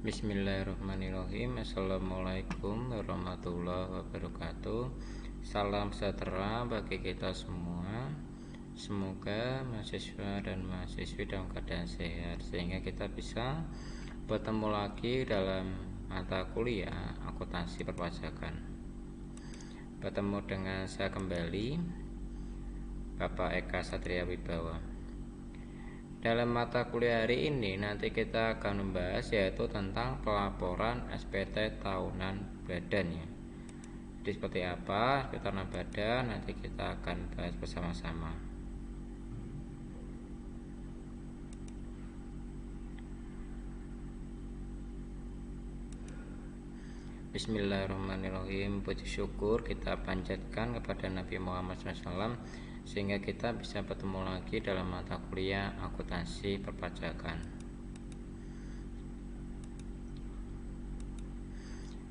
Bismillahirrahmanirrahim. Assalamualaikum warahmatullahi wabarakatuh. Salam sejahtera bagi kita semua. Semoga mahasiswa dan mahasiswi dalam keadaan sehat sehingga kita bisa bertemu lagi dalam mata kuliah akuntansi perpajakan. Bertemu dengan saya kembali, Bapak Eka Satria Wibawa. Dalam mata kuliah hari ini nanti kita akan membahas yaitu tentang pelaporan SPT tahunan badan ya. Jadi seperti apa SPT tahunan badan nanti kita akan bahas bersama-sama. Bismillahirrahmanirrahim. Puji syukur kita panjatkan kepada Nabi Muhammad SAW sehingga kita bisa bertemu lagi dalam mata kuliah akuntansi perpajakan.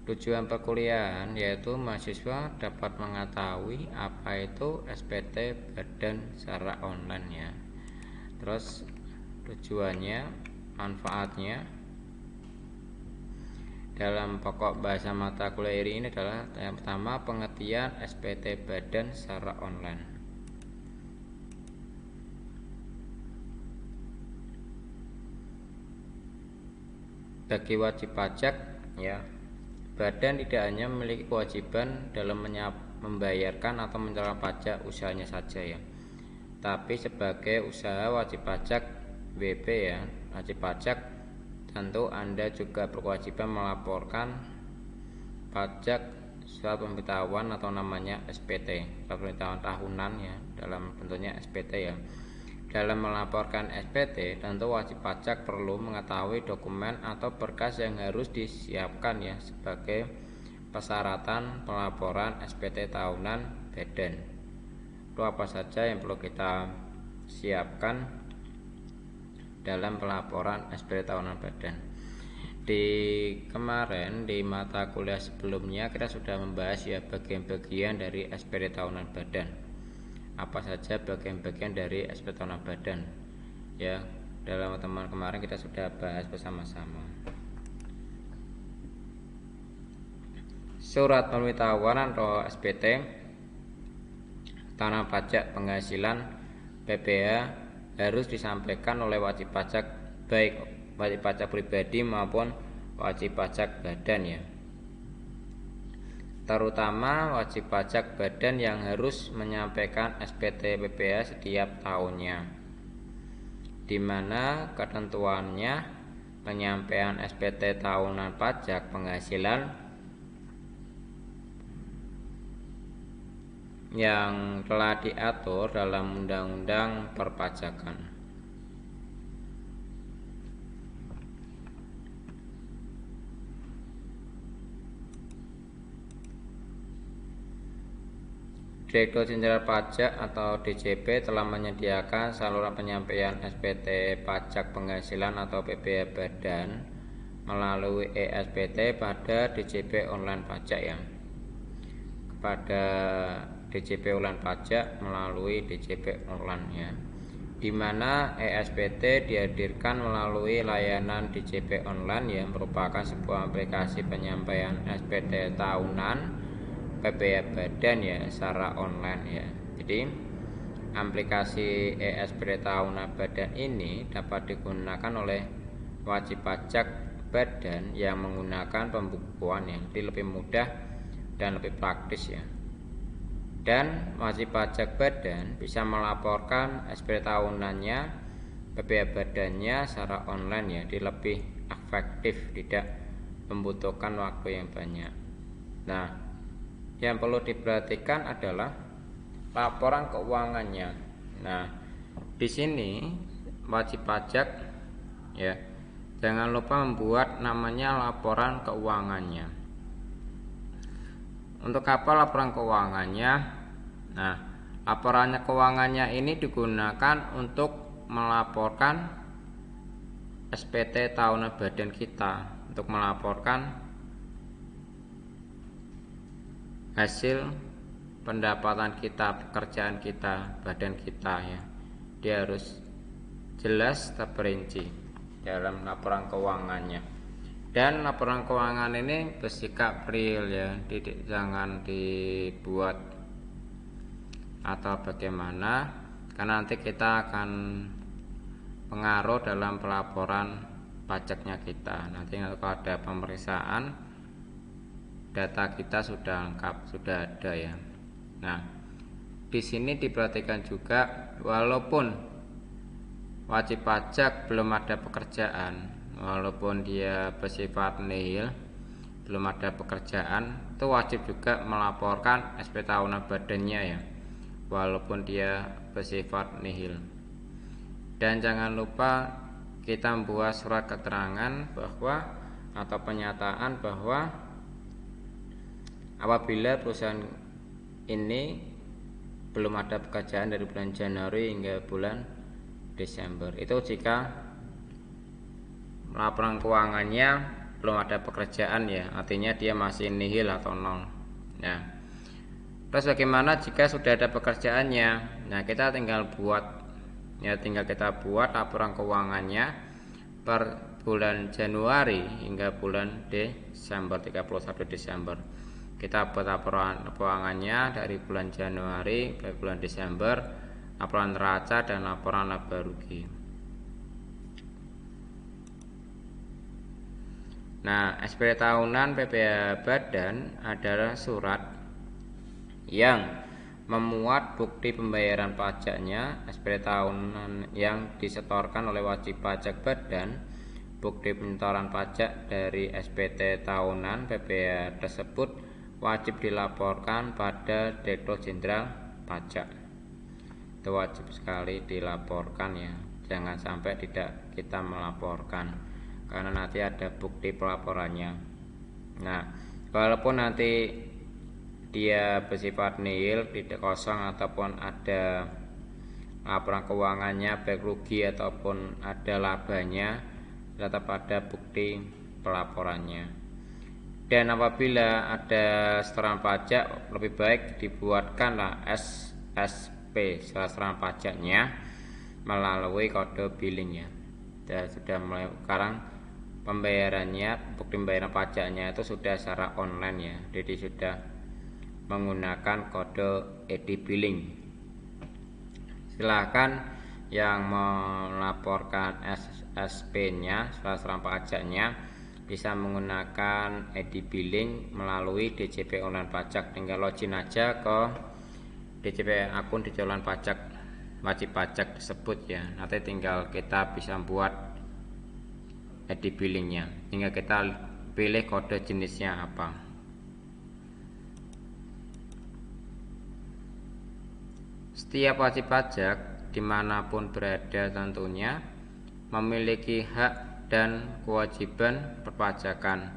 Tujuan perkuliahan yaitu mahasiswa dapat mengetahui apa itu SPT badan secara online ya. Terus tujuannya, manfaatnya. Dalam pokok bahasa mata kuliah ini adalah yang pertama pengertian SPT badan secara online. Bagi wajib pajak ya, badan tidak hanya memiliki kewajiban dalam membayarkan atau mencari pajak usahanya saja ya, tapi sebagai usaha wajib pajak WP ya, wajib pajak tentu Anda juga berkewajiban melaporkan pajak surat pemberitahuan atau namanya SPT, surat pemberitahuan tahunan ya, dalam bentuknya SPT ya. Dalam melaporkan SPT, tentu wajib pajak perlu mengetahui dokumen atau berkas yang harus disiapkan ya sebagai persyaratan pelaporan SPT tahunan badan. Itu apa saja yang perlu kita siapkan dalam pelaporan SPT tahunan badan. Di kemarin di mata kuliah sebelumnya kita sudah membahas ya bagian-bagian dari SPT tahunan badan. Apa saja bagian-bagian dari SPT tahunan badan ya, dalam teman kemarin kita sudah bahas bersama-sama. Surat pemberitahuan atau SPT tahunan pajak penghasilan PPh harus disampaikan oleh wajib pajak, baik wajib pajak pribadi maupun wajib pajak badan ya. Terutama wajib pajak badan yang harus menyampaikan SPT PPh setiap tahunnya, di mana ketentuannya penyampaian SPT tahunan pajak penghasilan yang telah diatur dalam Undang-Undang Perpajakan. Direktur Jenderal Pajak atau DJP telah menyediakan saluran penyampaian SPT pajak penghasilan atau PPh badan melalui eSPT pada DJP online pajak ya. Kepada DJP online pajak melalui DJP online ya, di mana eSPT dihadirkan melalui layanan DJP online yang merupakan sebuah aplikasi penyampaian SPT tahunan PPh badan ya secara online ya. Jadi aplikasi eSPT tahunan badan ini dapat digunakan oleh wajib pajak badan yang menggunakan pembukuan yang lebih mudah dan lebih praktis ya. Dan wajib pajak badan bisa melaporkan SPT tahunannya PPh badannya secara online ya, di lebih efektif, tidak membutuhkan waktu yang banyak. Nah, yang perlu diperhatikan adalah laporan keuangannya. Nah, di sini wajib pajak ya, jangan lupa membuat namanya laporan keuangannya. Untuk apa laporan keuangannya? Nah, laporannya keuangannya ini digunakan untuk melaporkan SPT tahunan badan kita, untuk melaporkan hasil pendapatan kita, pekerjaan kita, badan kita ya. Dia harus jelas terperinci dalam laporan keuangannya. Dan laporan keuangan ini bersikap real ya, jangan dibuat atau bagaimana, karena nanti kita akan pengaruh dalam pelaporan pajaknya kita. Nanti kalau ada pemeriksaan, data kita sudah lengkap, sudah ada ya. Nah, di sini diperhatikan juga, walaupun wajib pajak belum ada pekerjaan, walaupun dia bersifat nihil, belum ada pekerjaan, itu wajib juga melaporkan SP tahunan badannya ya, walaupun dia bersifat nihil. Dan jangan lupa kita membuat surat keterangan bahwa atau pernyataan bahwa apabila perusahaan ini belum ada pekerjaan dari bulan Januari hingga bulan Desember, itu jika laporan keuangannya belum ada pekerjaan ya, artinya dia masih nihil atau nol ya. Terus bagaimana jika sudah ada pekerjaannya? Nah, kita tinggal buat ya, tinggal kita buat laporan keuangannya per bulan Januari hingga bulan Desember, 31 Desember. Kita buat laporan keuangannya dari bulan Januari ke bulan Desember, laporan neraca dan laporan laba rugi. Nah, SPT tahunan PPh Badan adalah surat yang memuat bukti pembayaran pajaknya, SPT tahunan yang disetorkan oleh wajib pajak badan, bukti penyetoran pajak dari SPT tahunan PPh tersebut wajib dilaporkan pada Direktur Jenderal Pajak. Itu wajib sekali dilaporkan ya, jangan sampai tidak kita melaporkan, karena nanti ada bukti pelaporannya. Nah, walaupun nanti dia bersifat nihil, tidak kosong, ataupun ada laporan keuangannya baik rugi ataupun ada labanya, tetap ada bukti pelaporannya. Dan apabila ada setoran pajak, lebih baik dibuatkanlah SSP, surat setoran pajaknya, melalui kode billing ya. Dan sudah mulai sekarang pembayarannya, bukti pembayaran pajaknya itu sudah secara online ya, jadi sudah menggunakan kode e-billing. Silakan yang melaporkan SSP-nya, surat setoran pajaknya, bisa menggunakan e-billing melalui DJP online pajak. Tinggal login aja ke DJP, akun DJP online pajak wajib pajak tersebut ya. Nanti tinggal kita bisa buat e-billingnya, tinggal kita pilih kode jenisnya apa. Setiap wajib pajak dimanapun berada tentunya memiliki hak dan kewajiban perpajakan,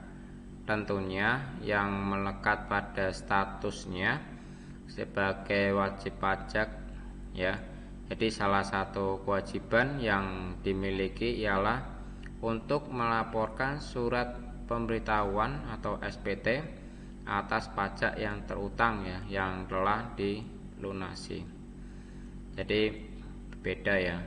tentunya yang melekat pada statusnya sebagai wajib pajak ya. Jadi salah satu kewajiban yang dimiliki ialah untuk melaporkan surat pemberitahuan atau SPT atas pajak yang terutang ya, yang telah dilunasi. Jadi beda ya,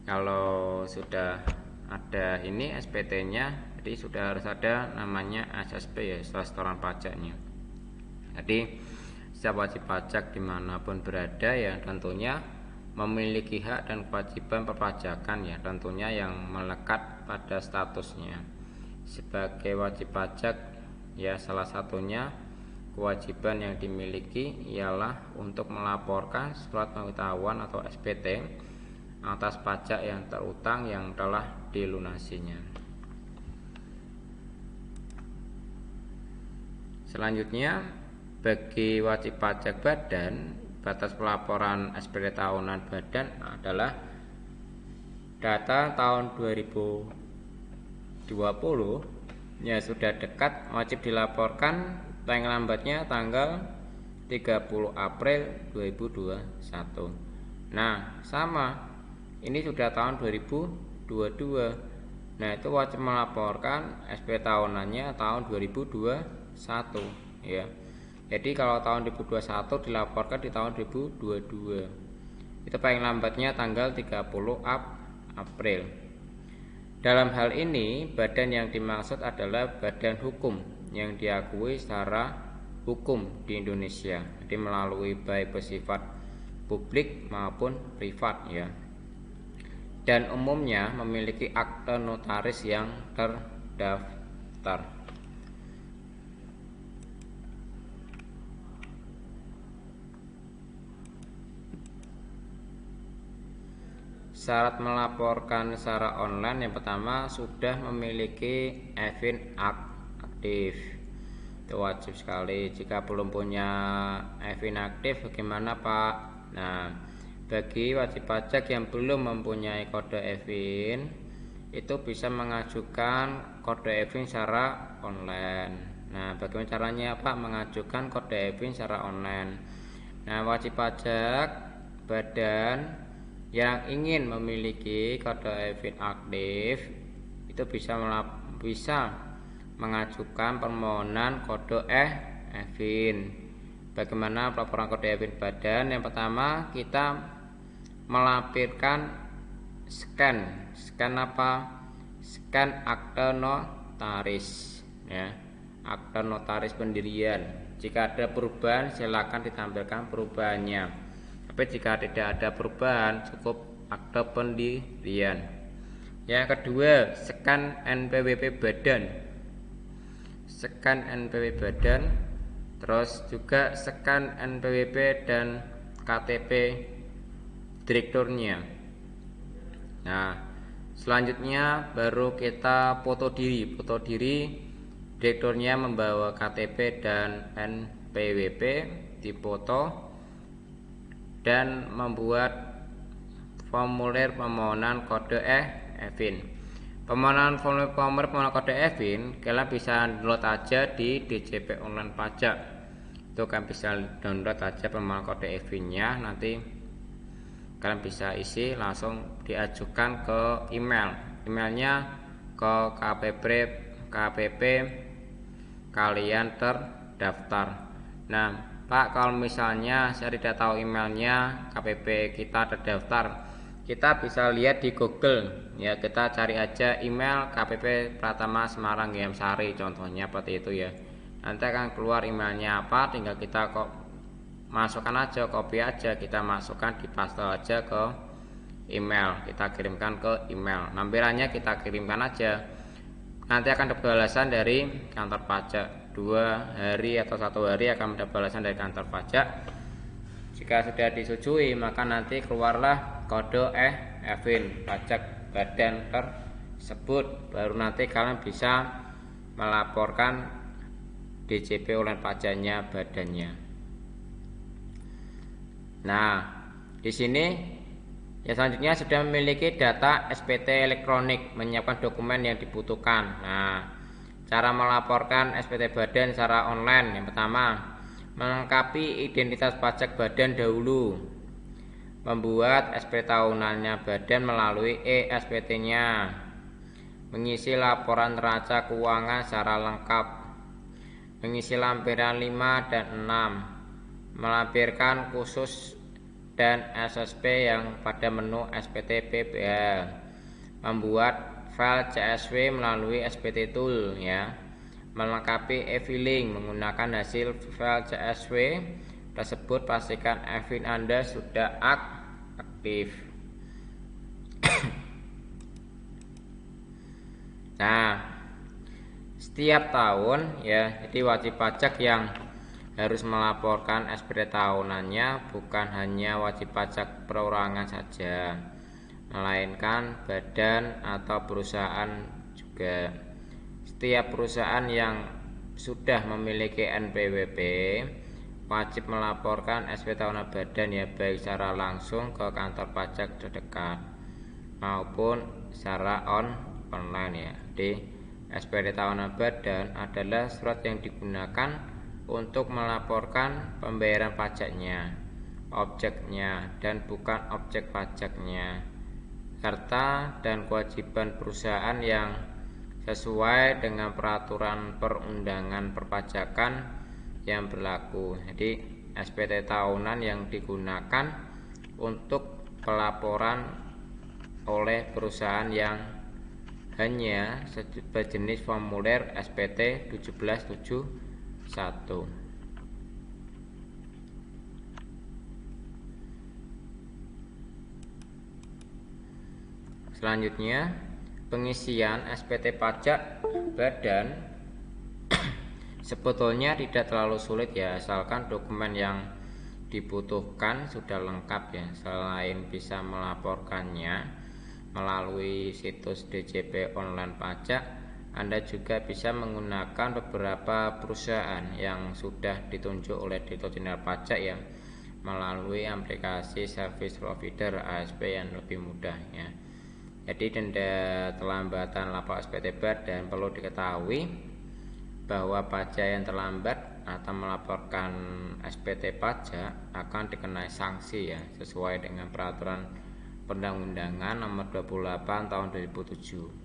kalau sudah ada ini SPT-nya, jadi sudah harus ada namanya SSP ya, surat setoran pajaknya. Jadi setiap wajib pajak dimanapun berada ya, tentunya memiliki hak dan kewajiban perpajakan ya, tentunya yang melekat pada statusnya sebagai wajib pajak ya. Salah satunya kewajiban yang dimiliki ialah untuk melaporkan surat pemberitahuan atau SPT atas pajak yang terutang yang telah dilunasinya. Selanjutnya, bagi wajib pajak badan, batas pelaporan SPT tahunan badan adalah data tahun 2020 ya, sudah dekat, wajib dilaporkan paling lambatnya tanggal 30 April 2021. Nah, sama, ini sudah tahun 2022. Nah, itu wajib melaporkan SP tahunannya tahun 2021 ya. Jadi kalau tahun 2021 dilaporkan di tahun 2022. Itu paling lambatnya tanggal 30 April. Dalam hal ini, badan yang dimaksud adalah badan hukum yang diakui secara hukum di Indonesia, jadi melalui baik bersifat publik maupun privat ya. Dan umumnya memiliki akte notaris yang terdaftar. Syarat melaporkan secara online yang pertama sudah memiliki EVIN aktif. Itu wajib sekali. Jika belum punya EVIN aktif bagaimana Pak? Nah, bagi wajib pajak yang belum mempunyai kode EVIN itu bisa mengajukan kode EVIN secara online. Nah, bagaimana caranya Pak mengajukan kode EVIN secara online? Nah, wajib pajak badan yang ingin memiliki kode EVIN aktif itu bisa mengajukan permohonan kode EVIN. Bagaimana pelaporan kode EVIN badan? Yang pertama kita melampirkan scan apa? Scan akte notaris ya, akte notaris pendirian. Jika ada perubahan silakan ditampilkan perubahannya. Tapi jika tidak ada perubahan cukup akte pendirian. Yang kedua, scan NPWP badan. Scan NPWP badan, terus juga scan NPWP dan KTP direkturnya. Nah, selanjutnya baru kita foto diri. Foto diri direkturnya membawa KTP dan NPWP dipoto dan membuat formulir permohonan kode EVIN. Permohonan formulir permohonan kode EVIN kalian bisa download aja di DJP Online Pajak. Itu kan bisa download aja permohonan kode EVIN-nya, nanti kalian bisa isi langsung diajukan ke emailnya ke KPP kalian terdaftar. Nah Pak, kalau misalnya saya tidak tahu emailnya KPP kita terdaftar, kita bisa lihat di Google ya, kita cari aja email KPP Pratama Semarang Sari contohnya seperti itu ya. Nanti akan keluar emailnya apa, tinggal kita masukkan aja, copy aja, kita masukkan di paste aja ke email, kita kirimkan ke email. Lampirannya kita kirimkan aja. Nanti akan ada balasan dari kantor pajak. 2 hari atau 1 hari akan mendapat balasan dari kantor pajak. Jika sudah disetujui maka nanti keluarlah kode EVIN pajak badan tersebut, baru nanti kalian bisa melaporkan DJP online pajaknya badannya. Nah, di sini ya selanjutnya sudah memiliki data SPT elektronik, menyiapkan dokumen yang dibutuhkan. Nah, cara melaporkan SPT badan secara online yang pertama, melengkapi identitas pajak badan dahulu, membuat SPT tahunannya badan melalui e-SPT-nya, mengisi laporan neraca keuangan secara lengkap, mengisi lampiran 5 dan 6, melampirkan khusus dan SSP yang pada menu SPT PPH, membuat file CSV melalui SPT Tool ya, melengkapi e-filing menggunakan hasil file CSV tersebut. Pastikan EVIN Anda sudah aktif. Nah, setiap tahun ya, jadi wajib pajak yang harus melaporkan SPT tahunannya bukan hanya wajib pajak perorangan saja, melainkan badan atau perusahaan juga. Setiap perusahaan yang sudah memiliki NPWP wajib melaporkan SPT tahunan badan ya, baik secara langsung ke kantor pajak terdekat maupun secara online ya. Di SPT tahunan badan adalah surat yang digunakan untuk melaporkan pembayaran pajaknya, objeknya dan bukan objek pajaknya, serta dan kewajiban perusahaan yang sesuai dengan peraturan perundangan perpajakan yang berlaku. Jadi SPT tahunan yang digunakan untuk pelaporan oleh perusahaan yang hanya berjenis formulir SPT 1771. Selanjutnya, pengisian SPT pajak badan sebetulnya tidak terlalu sulit ya, asalkan dokumen yang dibutuhkan sudah lengkap ya. Selain bisa melaporkannya melalui situs DJP online pajak, Anda juga bisa menggunakan beberapa perusahaan yang sudah ditunjuk oleh Direktorat Jenderal Pajak ya, melalui aplikasi service provider ASP yang lebih mudah ya. Jadi denda terlambatan lapor SPT badan perlu diketahui bahwa pajak yang terlambat atau melaporkan SPT pajak akan dikenai sanksi ya, sesuai dengan peraturan perundang-undangan nomor 28 tahun 2007.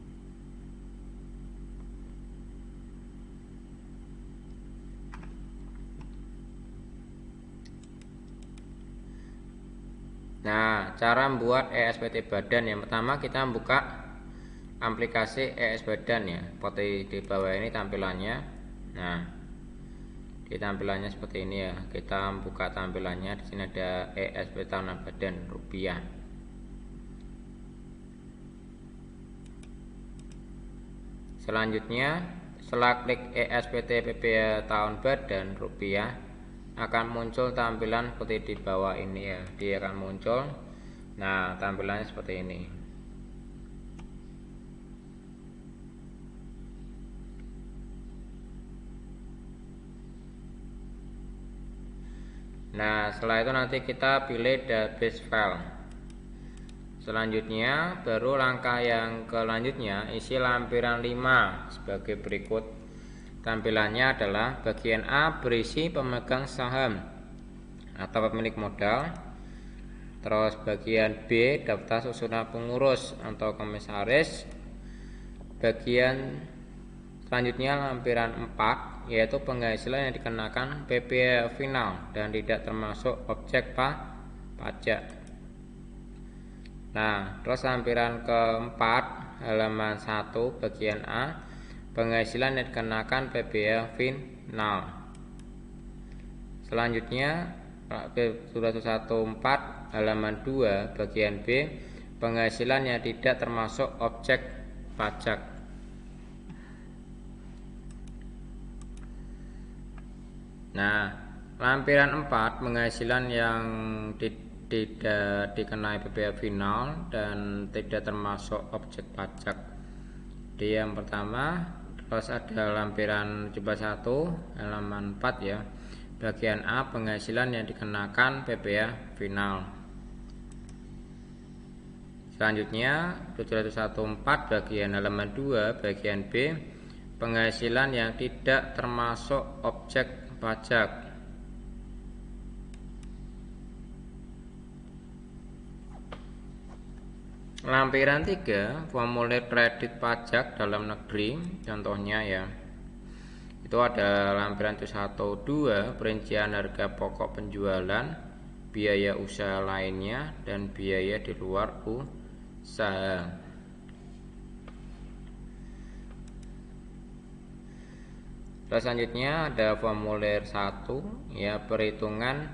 Nah, cara membuat ESPT badan, yang pertama kita buka aplikasi ES badan ya, seperti di bawah ini tampilannya. Nah, di tampilannya seperti ini ya. Kita buka tampilannya, di sini ada ESPT tahunan badan rupiah. Selanjutnya, setelah klik ESPT PPh tahun badan rupiah, akan muncul tampilan seperti di bawah ini ya. Dia akan muncul. Nah, tampilannya seperti ini. Nah, setelah itu nanti kita pilih database file. Selanjutnya, baru langkah yang selanjutnya, isi lampiran 5 sebagai berikut. Tampilannya adalah bagian A berisi pemegang saham atau pemilik modal. Terus bagian B daftar susunan pengurus atau komisaris. Bagian selanjutnya lampiran 4 yaitu penghasilan yang dikenakan PPh final dan tidak termasuk objek pajak. Nah, terus lampiran keempat halaman 1 bagian A, penghasilan yang dikenakan PPh final. Selanjutnya surat 14 halaman 2 bagian B, penghasilan yang tidak termasuk objek pajak. Nah, lampiran 4 penghasilan yang tidak dikenai PPh final dan tidak termasuk objek pajak. Di yang pertama, terus ada lampiran 71 halaman 4 ya. Bagian A, penghasilan yang dikenakan PPh final. Selanjutnya 714 bagian halaman 2 bagian B, penghasilan yang tidak termasuk objek pajak. Lampiran 3 formulir kredit pajak dalam negeri, contohnya ya. Itu ada lampiran 112 perincian harga pokok penjualan, biaya usaha lainnya dan biaya di luar usaha. Terus selanjutnya ada formulir 1 ya, perhitungan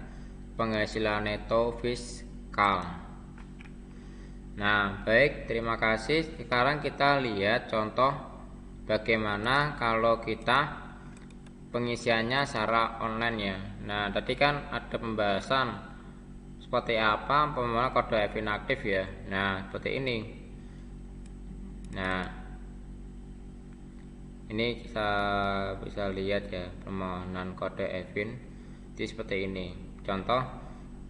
penghasilan neto fiskal. Nah, baik, terima kasih. Sekarang kita lihat contoh bagaimana kalau kita pengisiannya secara online ya. Nah, tadi kan ada pembahasan seperti apa pemohonan kode EVIN aktif ya. Nah, seperti ini. Nah, ini kita bisa lihat ya, permohonan kode EVIN itu seperti ini. Contoh,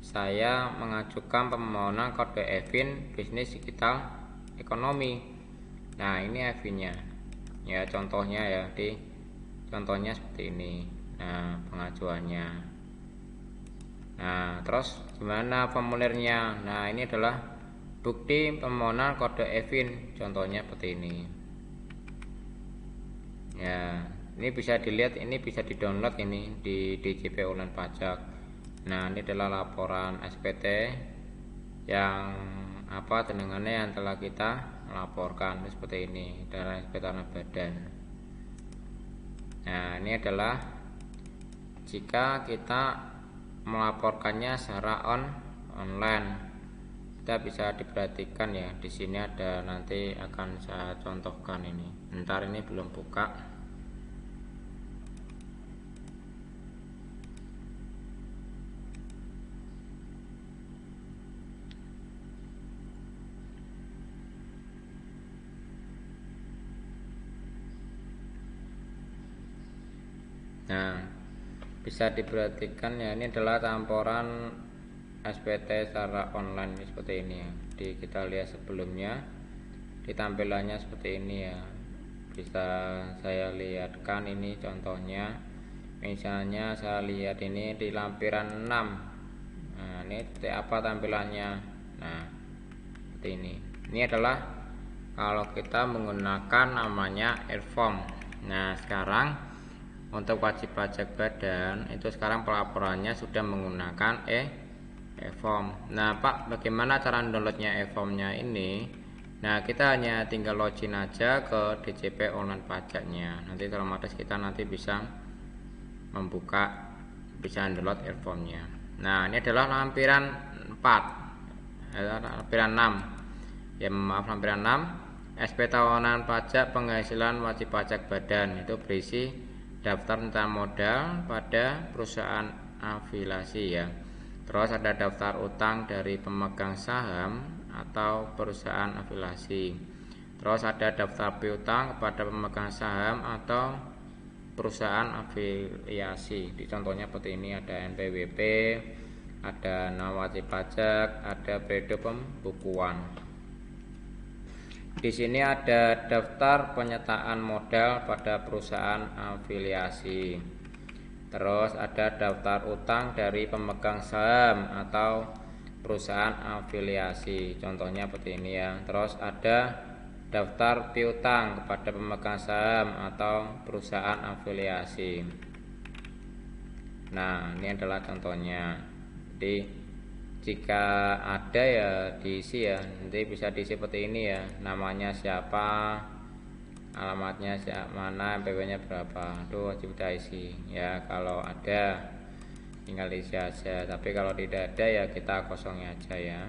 saya mengajukan permohonan kode EVIN bisnis digital ekonomi. Nah, ini EVIN-nya ya, contohnya ya, di contohnya seperti ini. Nah, pengajuannya. Nah, terus gimana formulirnya? Nah, ini adalah bukti permohonan kode EVIN, contohnya seperti ini ya. Ini bisa dilihat, ini bisa di-download ini di DJP online pajak. Nah, ini adalah laporan SPT yang apa jenengannya yang telah kita laporkan seperti ini dari SPT Tanah Badan. Nah, ini adalah jika kita melaporkannya secara online. Kita bisa diperhatikan ya, di sini ada, nanti akan saya contohkan ini. Bentar, ini belum buka. Nah, bisa diperhatikan ya, ini adalah tamporan SPT secara online seperti ini ya. Kita lihat sebelumnya di tampilannya seperti ini ya. Bisa saya lihatkan ini contohnya. Misalnya saya lihat ini di lampiran 6. Nah, ini seperti apa tampilannya. Nah, seperti ini. Ini adalah kalau kita menggunakan namanya e-form. Nah, sekarang untuk wajib pajak badan itu sekarang pelaporannya sudah menggunakan e-form. Nah, Pak, bagaimana cara downloadnya e-formnya ini? Nah, kita hanya tinggal login aja ke DJP online pajaknya. Nanti otomatis kita nanti bisa membuka, bisa download e-formnya. Nah, ini adalah lampiran 4, lampiran 6. Ya, maaf, lampiran 6. SPT tahunan pajak penghasilan wajib pajak badan itu berisi daftar tentang modal pada perusahaan afiliasi ya. Terus ada daftar utang dari pemegang saham atau perusahaan afiliasi. Terus ada daftar piutang kepada pemegang saham atau perusahaan afiliasi. Di contohnya seperti ini, ada NPWP, ada nama wajib pajak, ada periode pembukuan. Di sini ada daftar penyertaan modal pada perusahaan afiliasi. Terus ada daftar utang dari pemegang saham atau perusahaan afiliasi. Contohnya seperti ini ya. Terus ada daftar piutang kepada pemegang saham atau perusahaan afiliasi. Nah, ini adalah contohnya. Jadi jika ada ya diisi ya, nanti bisa diisi seperti ini ya, namanya siapa, alamatnya siapa, mana, MPW nya berapa, itu wajib kita isi ya. Kalau ada tinggal diisi aja, tapi kalau tidak ada ya kita kosongnya aja ya.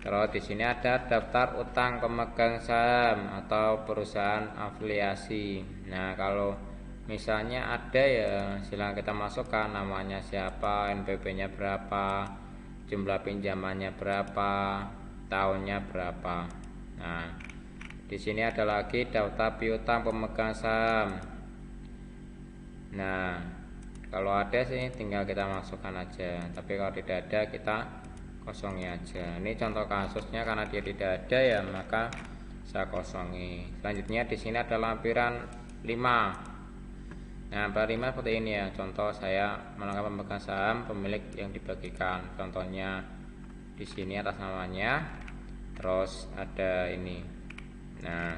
Terus di sini ada daftar utang pemegang saham atau perusahaan afiliasi. Nah, kalau misalnya ada ya silahkan kita masukkan namanya siapa, NPW nya berapa, jumlah pinjamannya berapa, tahunnya berapa. Nah, di sini ada lagi daftar piutang pemegang saham. Nah, kalau ada sih tinggal kita masukkan aja, tapi kalau tidak ada kita kosongi aja. Ini contoh kasusnya, karena dia tidak ada ya maka saya kosongi. Selanjutnya di sini ada lampiran 5. Nah, pada 5 seperti ini ya. Contoh saya melengkapi pemegang saham pemilik yang dibagikan. Contohnya di sini atas namanya. Terus ada ini. Nah,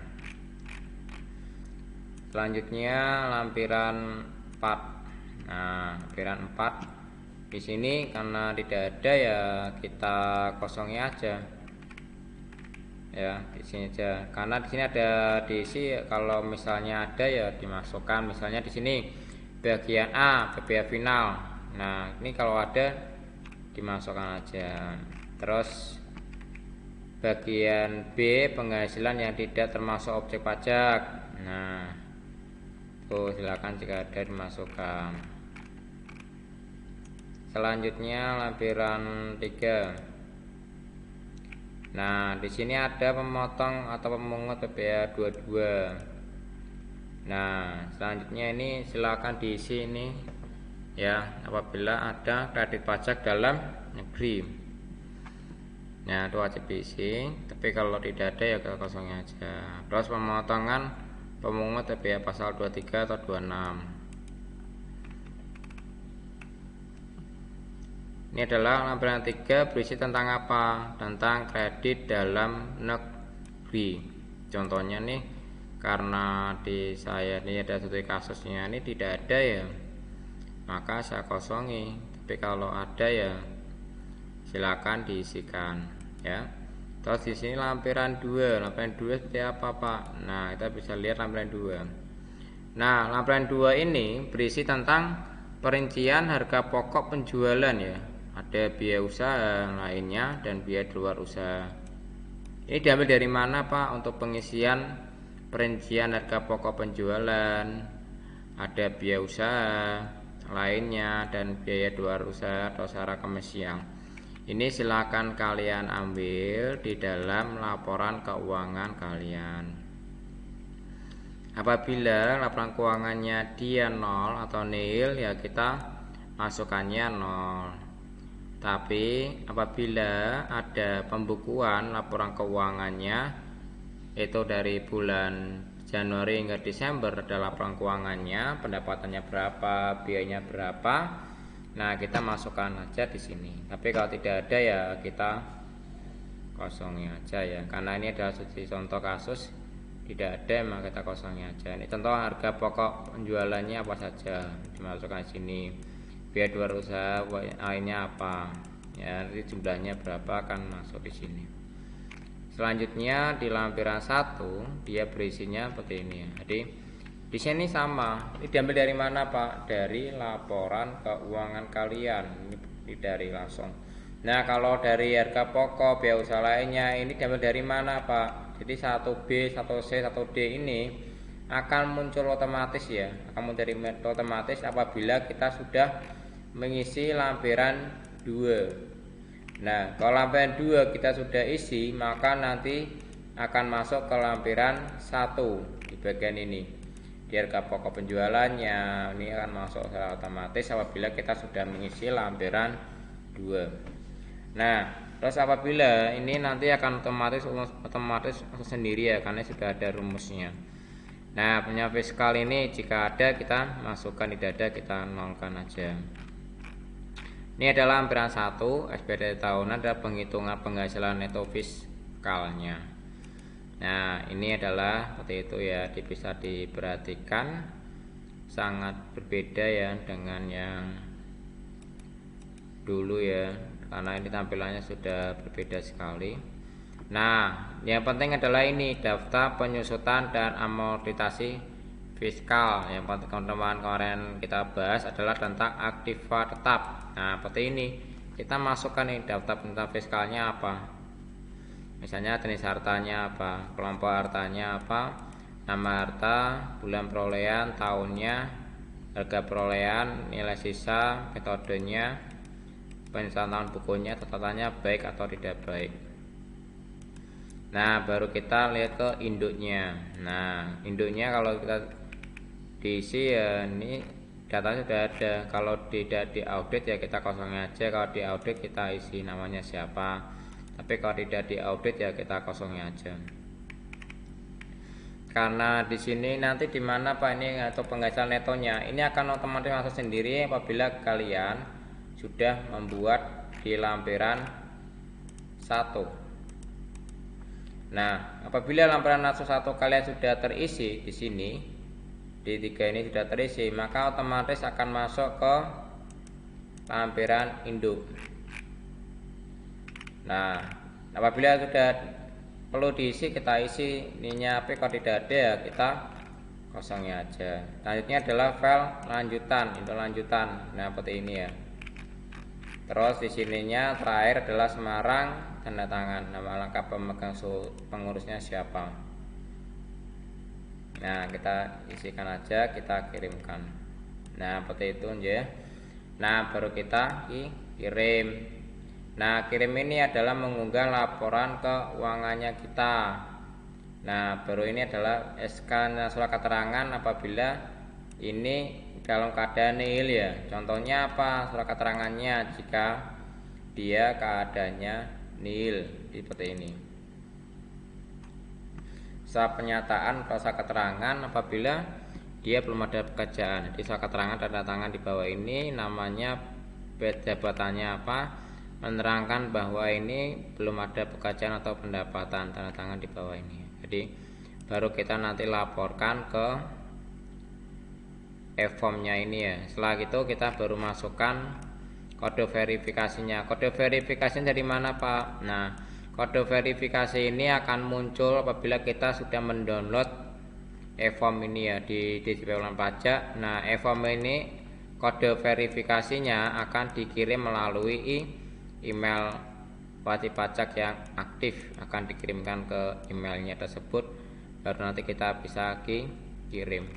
selanjutnya lampiran 4. Nah, lampiran 4 di sini karena tidak ada ya kita kosongi aja. Ya, di sini aja. Karena di sini ada diisi, kalau misalnya ada ya dimasukkan. Misalnya di sini bagian A, BPA final. Nah, ini kalau ada dimasukkan aja. Terus bagian B, penghasilan yang tidak termasuk objek pajak. Nah, tuh silakan jika ada dimasukkan. Selanjutnya lampiran 3. Nah, di sini ada pemotong atau pemungut PPh 22. Nah, selanjutnya ini silakan diisi ini ya, apabila ada kredit pajak dalam negeri. Nah, itu wajib diisi, tapi kalau tidak ada ya kita kosongnya aja. Terus pemotongan pemungut PPh pasal 23 atau 26. Ini adalah lampiran 3, berisi tentang apa? Tentang kredit dalam negeri. Contohnya nih, karena di saya ini ada satu kasusnya ini tidak ada ya, maka saya kosongi. Tapi kalau ada ya silakan diisikan ya. Terus di sini lampiran 2. Lampiran 2 seperti apa, Pak? Nah, kita bisa lihat lampiran 2. Nah, lampiran 2 ini berisi tentang perincian harga pokok penjualan ya. Ada biaya usaha lainnya dan biaya di luar usaha. Ini diambil dari mana, Pak? Untuk pengisian perincian harga pokok penjualan, ada biaya usaha lainnya dan biaya di luar usaha atau secara komisian. Ini silakan kalian ambil di dalam laporan keuangan kalian. Apabila laporan keuangannya dia 0 atau nil, ya kita masukkannya 0. Tapi apabila ada pembukuan laporan keuangannya itu dari bulan Januari hingga Desember, ada laporan keuangannya, pendapatannya berapa, biayanya berapa, nah kita masukkan aja di sini. Tapi kalau tidak ada ya kita kosongin aja ya, karena ini adalah contoh kasus tidak ada, maka kita kosongin aja. Ini contoh harga pokok penjualannya apa saja dimasukkan di sini, biaya luar usaha lainnya apa ya, nanti jumlahnya berapa akan masuk di sini. Selanjutnya di lampiran 1 dia berisinya seperti ini ya. Jadi di sini sama. Ini diambil dari mana, Pak? Dari laporan keuangan kalian. Ini dari langsung. Nah, kalau dari harga pokok biaya usaha lainnya ini diambil dari mana, Pak? Jadi 1B, 1C, 1D ini akan muncul otomatis ya. Akan muncul dari otomatis apabila kita sudah mengisi lampiran 2. Nah, kalau lampiran 2 kita sudah isi, maka nanti akan masuk ke lampiran 1 di bagian ini. Di harga pokok penjualannya ini akan masuk secara otomatis apabila kita sudah mengisi lampiran 2. Nah, terus apabila ini nanti akan otomatis sendiri ya, karena sudah ada rumusnya. Nah, punya fiskal ini jika ada kita masukkan, tidak ada kita nolkan aja. Ini adalah lampiran 1 SPT tahunan dan penghitungan penghasilan neto fiskalnya. Nah, ini adalah seperti itu ya, bisa diperhatikan sangat berbeda ya dengan yang dulu ya, karena ini tampilannya sudah berbeda sekali. Nah, yang penting adalah ini daftar penyusutan dan amortisasi fiskal. Yang penting teman-teman kemarin kita bahas adalah tentang aktiva tetap. Nah, seperti ini kita masukkan nih daftar tentang fiskalnya apa, misalnya jenis hartanya apa, kelompok hartanya apa, nama harta, bulan perolehan, tahunnya, harga perolehan, nilai sisa, metodenya, penyusunan bukunya, catatannya baik atau tidak baik. Nah, baru kita lihat ke induknya. Nah, induknya kalau kita diisi ya ini datanya sudah ada. Kalau tidak diaudit ya kita kosongin aja. Kalau diaudit kita isi namanya siapa. Tapi kalau tidak diaudit ya kita kosongin aja. Karena di sini nanti di mana, Pak, ini atau penghasilan netonya ini akan otomatis masuk sendiri apabila kalian sudah membuat di lampiran 1. Nah, apabila lampiran 1 kalian sudah terisi di sini, di 3 ini sudah terisi, maka otomatis akan masuk ke lampiran induk. Nah, apabila sudah perlu diisi kita isi ininya, tapi kalau tidak ada ya kita kosongnya aja. Selanjutnya adalah file lanjutan, induk lanjutan. Nah, seperti ini ya. Terus di sininya terakhir adalah Semarang, tanda tangan, nama lengkap pemegang pengurusnya siapa. Nah, kita isikan aja, kita kirimkan. Nah, seperti itu ya. Nah, baru kita kirim. Nah, kirim ini adalah mengunggah laporan keuangannya kita. Nah, baru ini adalah SK surat keterangan apabila ini dalam keadaan nihil ya. Contohnya apa surat keterangannya jika dia keadaannya nihil seperti ini. Surat pernyataan surat keterangan apabila dia belum ada pekerjaan. Jadi surat keterangan tanda tangan di bawah ini namanya, jabatannya apa, menerangkan bahwa ini belum ada pekerjaan atau pendapatan, tanda tangan di bawah ini. Jadi baru kita nanti laporkan ke e-formnya ini ya. Setelah itu kita baru masukkan kode verifikasinya. Kode verifikasinya dari mana, Pak? Nah, Kode verifikasi ini akan muncul apabila kita sudah mendownload e-form ini ya di DJP Pengelolaan Pajak. Nah, e-form ini kode verifikasinya akan dikirim melalui email wajib pajak yang aktif, akan dikirimkan ke emailnya tersebut, baru nanti kita bisa kirim.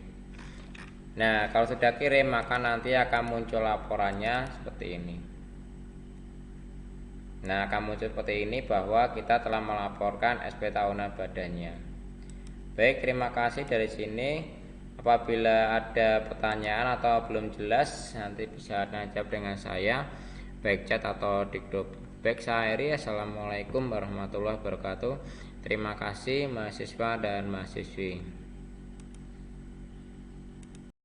Nah, kalau sudah kirim maka nanti akan muncul laporannya seperti ini. Nah, akan muncul seperti ini bahwa kita telah melaporkan SP tahunan badannya. Baik, terima kasih dari sini. Apabila ada pertanyaan atau belum jelas, nanti bisa jawab dengan saya, baik chat atau dikdop. Baik, saya Heri. Assalamualaikum warahmatullahi wabarakatuh. Terima kasih mahasiswa dan mahasiswi.